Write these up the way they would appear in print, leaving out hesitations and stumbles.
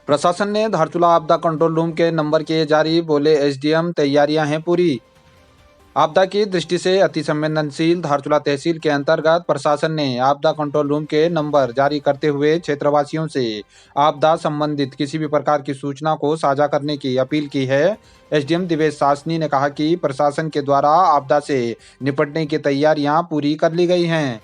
प्रशासन ने धारचूला आपदा कंट्रोल रूम के नंबर किए जारी, बोले एसडीएम तैयारियां हैं पूरी। आपदा की दृष्टि से अति संवेदनशील धारचूला तहसील के अंतर्गत प्रशासन ने आपदा कंट्रोल रूम के नंबर जारी करते हुए क्षेत्रवासियों से आपदा संबंधित किसी भी प्रकार की सूचना को साझा करने की अपील की है। एसडीएम दिवेश सासनी ने कहा कि प्रशासन के द्वारा आपदा से निपटने की तैयारियां पूरी कर ली गई हैं।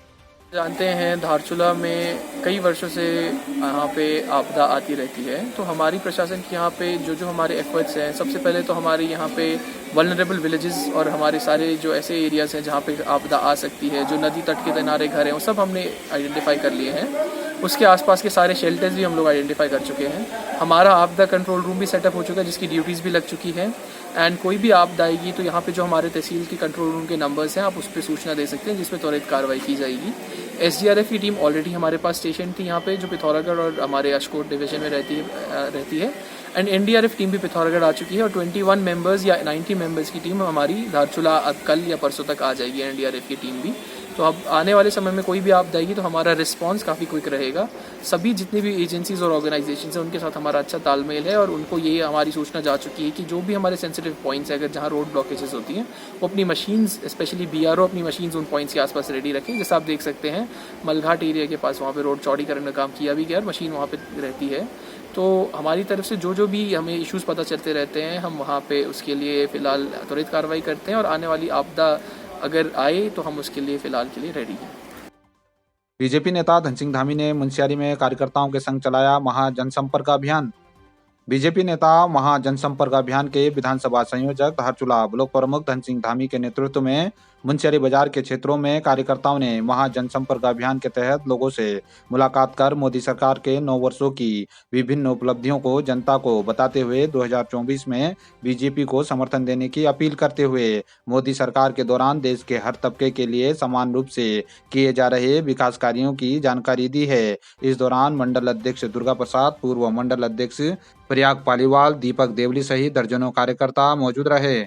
जानते हैं धारचूला में कई वर्षों से यहाँ पे आपदा आती रहती है, तो हमारी प्रशासन की यहाँ पे जो हमारे एफर्ट्स हैं, सबसे पहले तो हमारे यहाँ पे वल्नरेबल विलेजेस और हमारे सारे जो ऐसे एरियाज़ हैं जहाँ पे आपदा आ सकती है, जो नदी तट के किनारे घर हैं, वो सब हमने आइडेंटिफाई कर लिए हैं। उसके आसपास के सारे शेल्टर्स भी हम लोग आइडेंटिफाई कर चुके हैं। हमारा आपदा कंट्रोल रूम भी सेटअप हो चुका है, जिसकी ड्यूटीज़ भी लग चुकी हैं। एंड कोई भी आपदा आएगी तो यहाँ पे जो हमारे तहसील की कंट्रोल रूम के नंबर्स हैं, आप उस पर सूचना दे सकते हैं, जिसमें त्वरित कार्रवाई की जाएगी। एसडीआरएफ की टीम ऑलरेडी हमारे पास स्टेशन थी यहाँ पे, जो पिथौरागढ़ और हमारे अशकोट डिवीजन में रहती है। एंड एनडीआरएफ टीम भी पिथौरागढ़ आ चुकी है और 21 मेंबर्स या 90 मेंबर्स की टीम हमारी धारचूला अब कल या परसों तक आ जाएगी, एनडीआरएफ की टीम भी। तो अब आने वाले समय में कोई भी आपदा आएगी तो हमारा रिस्पांस काफ़ी क्विक रहेगा। सभी जितनी भी एजेंसीज और ऑर्गेनाइजेशंस हैं, उनके साथ हमारा अच्छा तालमेल है और उनको ये हमारी सूचना जा चुकी है कि जो भी हमारे सेंसिटिव पॉइंट्स हैं, अगर जहाँ रोड ब्लॉकेजेस होती हैं, वो अपनी मशीन्स, स्पेशली बीआरओ अपनी मशीन्स उन पॉइंट्स के आसपास रेडी रखें। जैसे आप देख सकते हैं मलघाट एरिया के पास वहाँ पे रोड चौड़ीकरण का काम किया भी गया और मशीन वहाँ पे रहती है। तो हमारी तरफ से जो भी हमें इश्यूज पता चलते रहते हैं, हम वहाँ पे उसके लिए फ़िलहाल त्वरित कार्रवाई करते हैं और आने वाली आपदा अगर आए तो हम उसके लिए फ़िलहाल के लिए रेडी हैं। बीजेपी नेता धन सिंह धामी ने मुंशियारी में कार्यकर्ताओं के संग चलाया महा जनसंपर्क अभियान। बीजेपी नेता महा जनसंपर्क अभियान के विधानसभा संयोजक धारचूला ब्लॉक प्रमुख धन सिंह धामी के नेतृत्व में मुंशियारी बाजार के क्षेत्रों में कार्यकर्ताओं ने महा जनसंपर्क अभियान के तहत लोगों से मुलाकात कर मोदी सरकार के 9 वर्षों की विभिन्न उपलब्धियों को जनता को बताते हुए 2024 में बीजेपी को समर्थन देने की अपील करते हुए मोदी सरकार के दौरान देश के हर तबके के लिए समान रूप से किए जा रहे विकास कार्यों की जानकारी दी है। इस दौरान मंडल अध्यक्ष दुर्गा प्रसाद, पूर्व मंडल अध्यक्ष प्रयाग पालीवाल, दीपक देवली सहित दर्जनों कार्यकर्ता मौजूद रहे।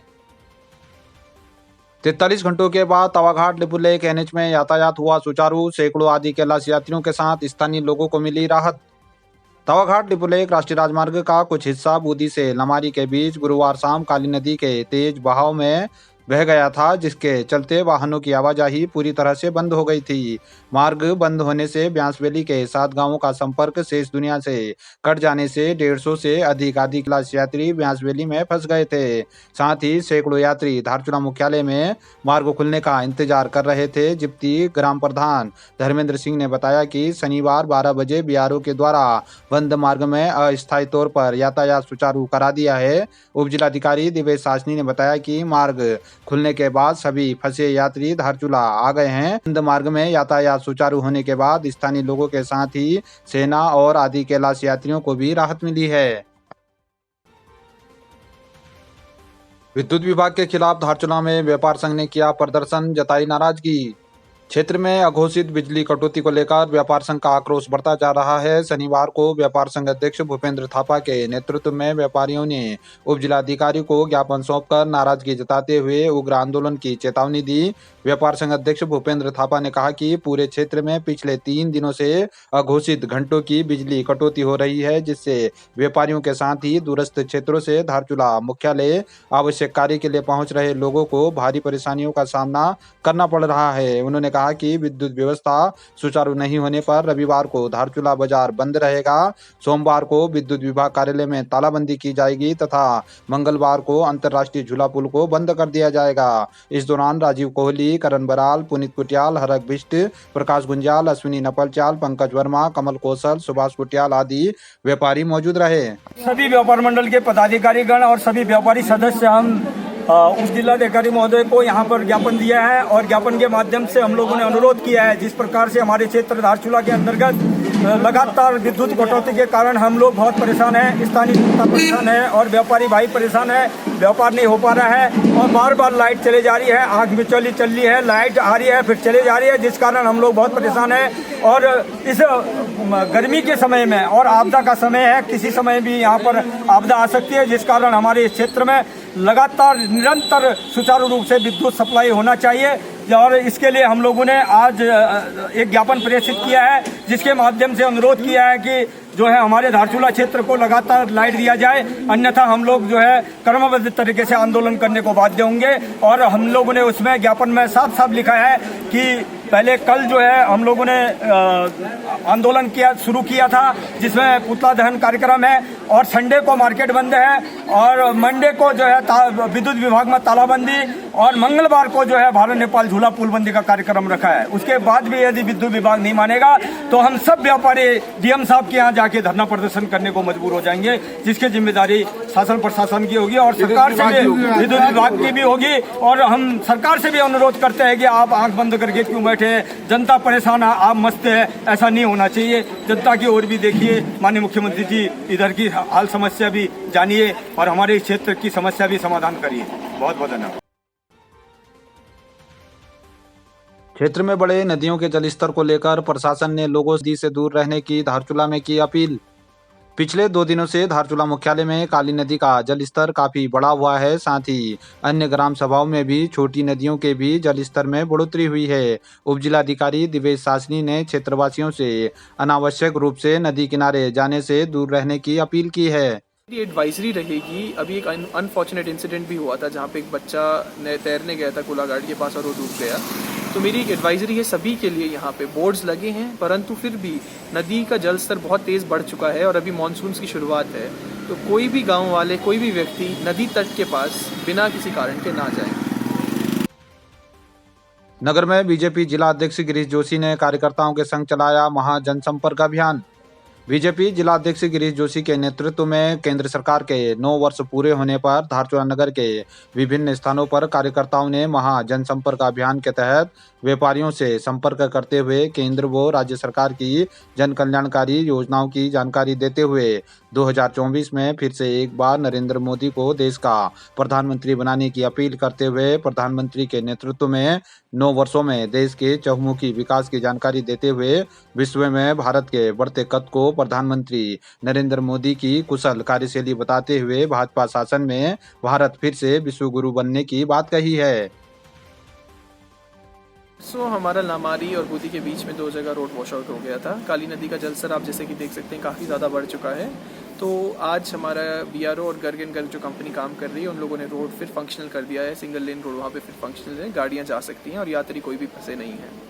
43 घंटों के बाद तवाघाट लिपुलेख एनएच में यातायात हुआ सुचारू, सैकड़ों आदि कैलाश यात्रियों के साथ स्थानीय लोगों को मिली राहत। तवाघाट लिपुलेख राष्ट्रीय राजमार्ग का कुछ हिस्सा बूंदी से लमारी के बीच गुरुवार शाम काली नदी के तेज बहाव में बह गया था, जिसके चलते वाहनों की आवाजाही पूरी तरह से बंद हो गई थी। मार्ग बंद होने से ब्यासवैली के 7 गांवों का संपर्क शेष दुनिया से कट जाने से 150 से अधिक आदि कैलाश यात्री ब्यासवैली में फंस गए थे। साथ ही सैकड़ों यात्री धारचूला मुख्यालय में मार्ग खुलने का इंतजार कर रहे थे। जिप्ती ग्राम प्रधान धर्मेंद्र सिंह ने बताया कि शनिवार 12 बजे बीआरओ के द्वारा बंद मार्ग में अस्थायी तौर पर यातायात सुचारू करा दिया है। उप जिलाधिकारी दिवेश सासनी ने बताया कि मार्ग खुलने के बाद सभी फंसे यात्री धारचूला आ गए हैं। बंद मार्ग में यातायात सुचारू होने के बाद स्थानीय लोगों के साथ ही सेना और आदि कैलाश यात्रियों को भी राहत मिली है। विद्युत विभाग के खिलाफ धारचूला में व्यापार संघ ने किया प्रदर्शन, जताई नाराजगी। क्षेत्र में अघोषित बिजली कटौती को लेकर व्यापार संघ का आक्रोश बढ़ता जा रहा है। शनिवार को व्यापार संघ अध्यक्ष भूपेंद्र थापा के नेतृत्व में व्यापारियों ने उप जिलाधिकारी को ज्ञापन सौंपकर नाराजगी जताते हुए उग्र आंदोलन की चेतावनी दी। व्यापार संघ अध्यक्ष भूपेंद्र थापा ने कहा कि पूरे क्षेत्र में पिछले 3 दिनों से अघोषित घंटों की बिजली कटौती हो रही है, जिससे व्यापारियों के साथ ही दूरस्थ क्षेत्रों से धारचूला मुख्यालय आवश्यक कार्य के लिए पहुंच रहे लोगों को भारी परेशानियों का सामना करना पड़ रहा है। उन्होंने कहा कि विद्युत व्यवस्था सुचारू नहीं होने पर रविवार को धारचूला बाजार बंद रहेगा, सोमवार को विद्युत विभाग कार्यालय में तालाबंदी की जाएगी तथा मंगलवार को अंतर्राष्ट्रीय झूला पुल को बंद कर दिया जाएगा। इस दौरान राजीव कोहली, करण बराल, पुनीत कुटियाल, हरक बिष्ट, प्रकाश गुंजाल, अश्विनी नपलचाल, पंकज वर्मा, कमल कौशल, सुभाष कुटियाल आदि व्यापारी मौजूद रहे। सभी व्यापार मंडल के पदाधिकारीगण और सभी व्यापारी सदस्य हम उप जिलाधिकारी महोदय को यहाँ पर ज्ञापन दिया है और ज्ञापन के माध्यम से हम लोगों ने अनुरोध किया है, जिस प्रकार से हमारे क्षेत्र धारचूला के अंतर्गत लगातार विद्युत कटौती के कारण हम लोग बहुत परेशान हैं, स्थानीय जनता परेशान है और व्यापारी भाई परेशान है। व्यापार नहीं हो पा रहा है और बार बार लाइट चले जा रही है, आग में चल रही है, लाइट आ रही है फिर चले जा रही है, जिस कारण हम लोग बहुत परेशान हैं। और इस गर्मी के समय में और आपदा का समय है, किसी समय भी यहाँ पर आपदा आ सकती है, जिस कारण हमारे इस क्षेत्र में लगातार निरंतर सुचारू रूप से विद्युत सप्लाई होना चाहिए। और इसके लिए हम लोगों ने आज एक ज्ञापन प्रेषित किया है, जिसके माध्यम से अनुरोध किया है कि जो है हमारे धारचूला क्षेत्र को लगातार लाइट दिया जाए, अन्यथा हम लोग जो है क्रमबद्ध तरीके से आंदोलन करने को बाध्य होंगे। और हम लोगों ने उसमें ज्ञापन में साफ साफ लिखा है कि पहले कल जो है हम लोगों ने आंदोलन शुरू किया था, जिसमें पुतला दहन कार्यक्रम है, और संडे को मार्केट बंद है, और मंडे को जो है विद्युत विभाग में तालाबंदी, और मंगलवार को जो है भारत नेपाल झूला पुलबंदी का कार्यक्रम रखा है। उसके बाद भी यदि विद्युत विभाग नहीं मानेगा तो हम सब व्यापारी डीएम साहब के यहाँ जाके धरना प्रदर्शन करने को मजबूर हो जाएंगे, जिसकी जिम्मेदारी शासन प्रशासन की होगी और सरकार से भी, विद्युत विभाग की भी होगी। और हम सरकार से भी अनुरोध करते हैं कि आप आंख बंद करके क्यों बैठे, जनता परेशान है, आप मस्त है, ऐसा नहीं होना चाहिए। जनता की ओर भी देखिए, माननीय मुख्यमंत्री जी इधर की हाल समस्या भी जानिए और हमारे इस क्षेत्र की समस्या भी समाधान करिए। बहुत बहुत धन्यवाद। क्षेत्र में बड़े नदियों के जलस्तर को लेकर प्रशासन ने लोगों से नदी से दूर रहने की धारचूला में की अपील। पिछले 2 दिनों से धारचूला मुख्यालय में काली नदी का जलस्तर काफी बढ़ा हुआ है। साथ ही अन्य ग्राम सभाओं में भी छोटी नदियों के भी जलस्तर में बढ़ोतरी हुई है। उप जिलाधिकारी दिवेश सासनी ने क्षेत्रवासियों से अनावश्यक रूप से नदी किनारे जाने से दूर रहने की अपील की है। ये एडवाइजरी रहेगी। अभी एक अनफॉर्चुनेट इंसिडेंट भी हुआ था जहाँ पे एक बच्चा तैरने गया था कोलाघाट के पास और वो डूब गया। तो मेरी एक एडवाइजरी है सभी के लिए, यहाँ पे बोर्ड्स लगे हैं, परंतु फिर भी नदी का जल स्तर बहुत तेज़ बढ़ चुका है और अभी मानसून की शुरुआत है। तो कोई भी गांव वाले, कोई भी व्यक्ति नदी तट के पास बिना किसी कारण के ना जाए। नगर में बीजेपी जिला अध्यक्ष गिरीश जोशी ने कार्यकर्ताओं के संग चलाया महा जनसंपर्क अभियान। बीजेपी जिला अध्यक्ष गिरीश जोशी के नेतृत्व में केंद्र सरकार के 9 वर्ष पूरे होने पर धारचूला नगर के विभिन्न स्थानों पर कार्यकर्ताओं ने महा जनसंपर्क अभियान के तहत व्यापारियों से संपर्क करते हुए केंद्र व राज्य सरकार की जन कल्याणकारी योजनाओं की जानकारी देते हुए 2024 में फिर से एक बार नरेंद्र मोदी को देश का प्रधानमंत्री बनाने की अपील करते हुए प्रधानमंत्री के नेतृत्व में 9 वर्षों में देश के चहुमुखी विकास की जानकारी देते हुए विश्व में भारत के बढ़ते कद को प्रधानमंत्री नरेंद्र मोदी की कुशल कार्यशैली बताते हुए भाजपा शासन में भारत फिर से विश्व गुरु बनने की बात कही है। हमारा लामारी और बूदी के बीच में 2 जगह रोड वॉश आउट हो गया था। काली नदी का जलस्तर आप जैसे कि देख सकते हैं काफ़ी ज़्यादा बढ़ चुका है। तो आज हमारा बीआरओ और गर्ग जो कंपनी काम कर रही है उन लोगों ने रोड फिर फंक्शनल कर दिया है। सिंगल लेन रोड वहाँ पे फिर फंक्शनल है, गाड़ियाँ जा सकती हैं और यात्री कोई भी फंसे नहीं है।